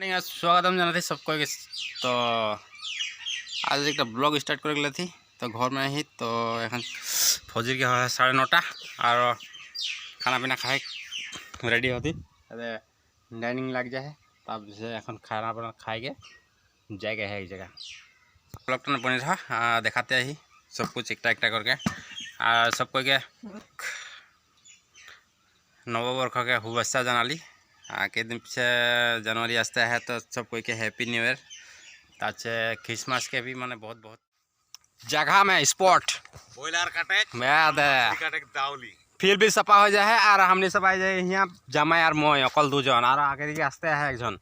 Morning स्वागतम जाना थी सबको तो आज एक ब्लॉग स्टार्ट कर गए थी तो घर में ही तो एखन फौजी के 9:30 और खाना पीना खाए रेडी होती डाइनिंग लग जाए तब से एखन खाना पीना खाए के जाएगा है एक जगह ब्लॉग तो बनी था दिखाते ही सब कुछ एकटा एकटा करके और सबको के नववर्ष के शुभेच्छा जनाली के दिन पीछे जनवरी आते है तो सब कोई के हैप्पी न्यू ईयर ताचे क्रिसमस के भी माने बहुत बहुत जगह में स्पॉट बॉयलर काटे दावली फिर भी सफा हो जाए और हमने सब आ जाए यहाँ जमाई और मैं अकल दूजन और आगे दिखे आसते है एक जन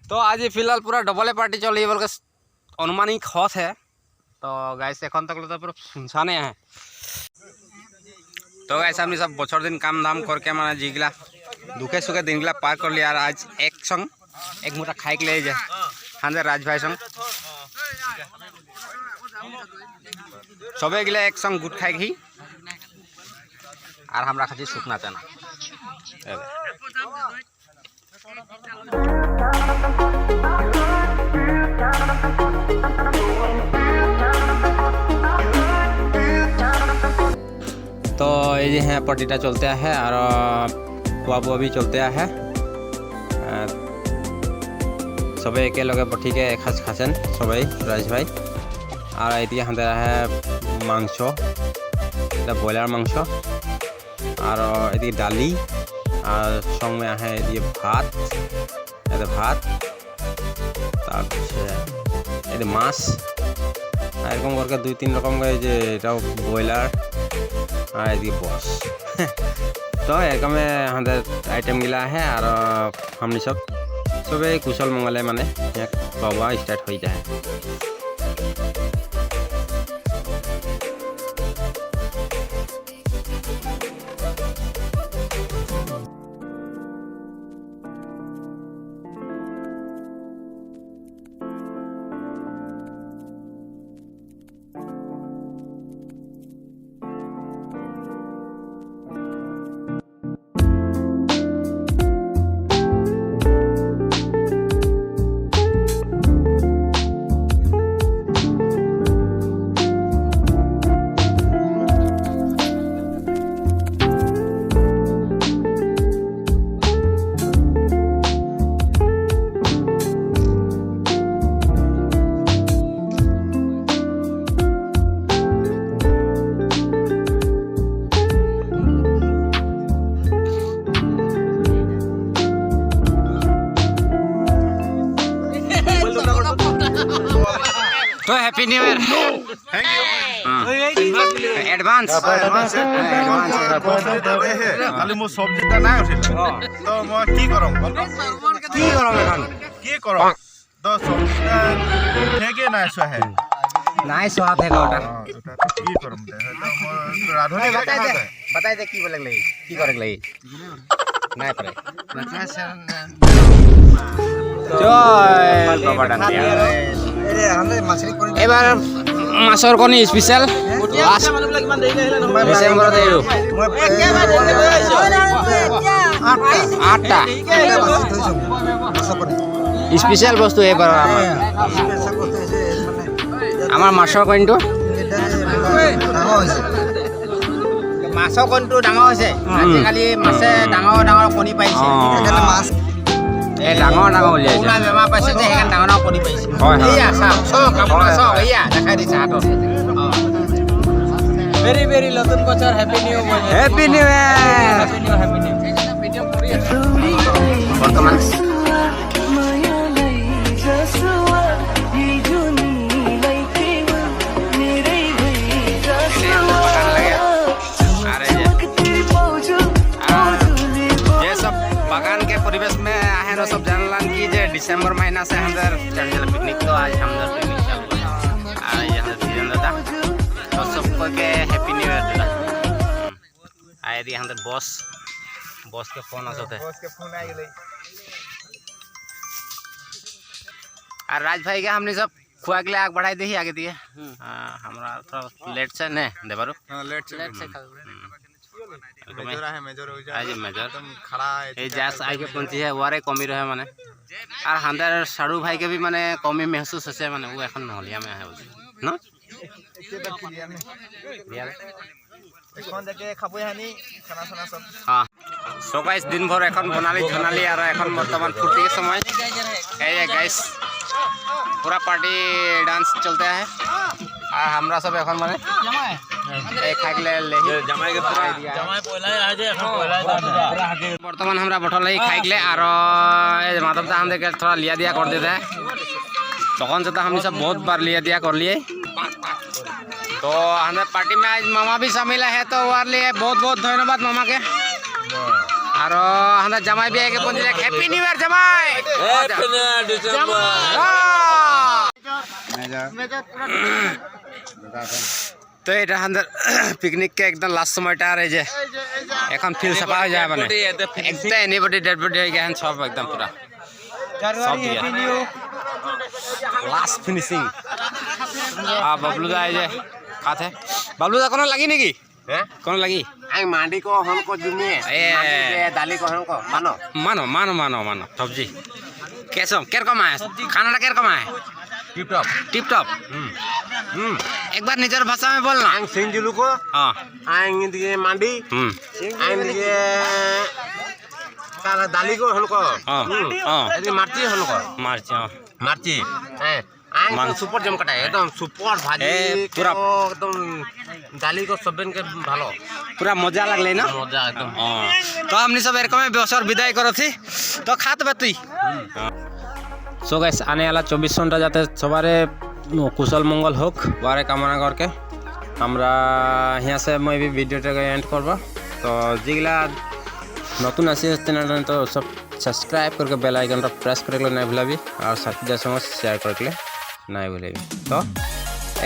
तो आज फिलहाल पूरा डबल पार्टी चल रही है बोल के अनुमानिक खत है तो गाइस एखन तक तो पूरा सुनसाने है तो गाइस हमने सब बचर दिन काम धाम करके माने जीगला दुखे सुखे दिन गला पार कर लिया और आज एक संग एक मुठा खाई के ले जाए हाँ राज भाई संग सबे गिला एक संग गुट खाई ही और हम रखा सुखना चना तो ये है पटीटा चलते है और पुआ पुआ भी चलते है सबे एक लगे पठी के खासें सबे राज भाई और ये हम है मांस ब्रॉयलर मांस और ये दाली और संग में है ये भात भात तक माछ एरकम करके 2-3 रकम के ब्रॉयलर और ये बस तो एरकम आइटम गिला है और हमने सब कुशल मंगले माने खवा स्टार्ट हो जाए। तो happy new year thank you advance खाली मो सब्जीटा ना तो मैं की करम এখন की करम तो सब्जीटा ठेके ना सो है নাই সোয়া থেকে ওটা की करम दे तो राधोनी बताई दे की बोले लई की करे लई নাই পারে জয় বাবা ডান্ডিয়া এবার মাছৰ কণী স্পেশাল ডিসেম্বৰত এইটো 8টা স্পেশাল বস্তু এবাৰ আমাৰ মাছৰ কণীটো মাছৰ কণীটো ডাঙৰ হৈছে আজিকালি মাছে ডাঙৰ ডাঙৰ কণী পাইছে সেইকাৰণে মাছ ডাঙৰ ডাঙৰ উলিয়াইছে বেমাৰ পাইছে যে সেইকাৰণে ডাঙৰ ডাঙৰ কণী পাইছে এইয়া চাওক চব আপোনাৰ চব এইয়া দেখাই দিছে হাতত ভেৰি ভেৰি নতুন বছৰ হেপী নিউ ইয়াৰ হেপী নিউ ইয়াৰ বৰ্তমান बागान के परिवेश में आहे न सब जानलन कि जे दिसंबर महीना से हम पिकनिक तो आज हम पिकनिक चल रहा यहाँ सीजन दादा तो सबको के हैप्पी न्यू ईयर दादा आए दी हम बॉस के फोन आते बॉस के फोन आ गेलै और राज भाई के हमने सब खुआ के लिए आग बढ़ाई दी आगे दिए हमरा थोड़ा लेट से ने देबारो लेट से মেজৰ আহে মেজৰ হৈ যায় আজি মেজৰ একদম খাৰা এই জাষ্ট আইকে পঞ্চি है वारे कमी रहे माने और हंदर सारू भाई के भी माने कमी महसूस होसे माने वो এখন নহলিয়া में है न এতিয়া ক্লিয়াৰ নাই এখন দেখে খাবই হানি খানা খানা সব हां सो गाइस दिन भर এখন बनाली धनाली और এখন वर्तमान फुर्ती के समय ये गाइस पूरा पार्टी डांस चलता है और हमरा सब এখন माने এই খাইলে লেহি জামাই के पूरा জামাই পয়লাই आ जाए এখন পয়লাই पूरा आगे वर्तमान हमरा बठल ही खाइले और माधव दा हम देख थोड़ा लिया दिया कर देता है तखन से तो हम सब बहुत बार लिया दिया कर लिए तो हमें पार्टी में आज मामा भी शामिल है तो वार लिए बहुत बहुत धन्यवाद मामा के और हमें जमाई भी आके पहुंच गए हैप्पी न्यू ईयर जमाई हैप्पी न्यू ईयर डिसेंबर तो এটা আমাদের পিকনিক কে একদম লাস্ট সময়টা আর এই যে এখন ফিল সাফা হয়ে যায় মানে একটা এনিবডি ডেড বডি হয়ে গেছে সব একদম পুরা সব happy new last finishing Bablu দা এই যে কাছে বাবলু দা কোনো লাগি নাকি हैं কোনো লাগি आई मांडी को हम को जुमिए दाली को हम को मानो मानो मानो मानो मानो सब्जी कैसे केर कम आए खाना केर कम आए टिप टॉप टिप टॉप एक बार निजर भाषा में बोलना आंग सिंजुलु को हाँ आंग दिए मांडी आंग दिए सारा दाली को हम को हाँ हाँ ऐसे मार्ची हम को मार्च हाँ मार्ची हैं आंग तो सुपर जम कटा है एकदम सुपर भाजी पूरा एकदम दाली को सबन के ভালো पूरा मजा लगले ना मजा एकदम हाँ तो हमने सब एरकम बेसर विदाई करो थी तो खात बा तुई सो गाइस आने वाला 24 घंटा जाते सबारे कुशल मंगल होक बारे कामना करके हमरा यहाँ से मैं भी वीडियो एंड करबा तो जिगला नतून आसी तो सब सब्सक्राइब करके बेल आइकन प्रेस करे नहीं भूलबी और साथी संग शेयर करके नहीं भूलबी तो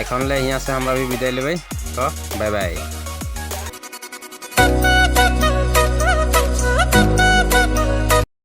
एखन ले यहाँ से हमरा भी विदाई लेबै तो बाय बाय।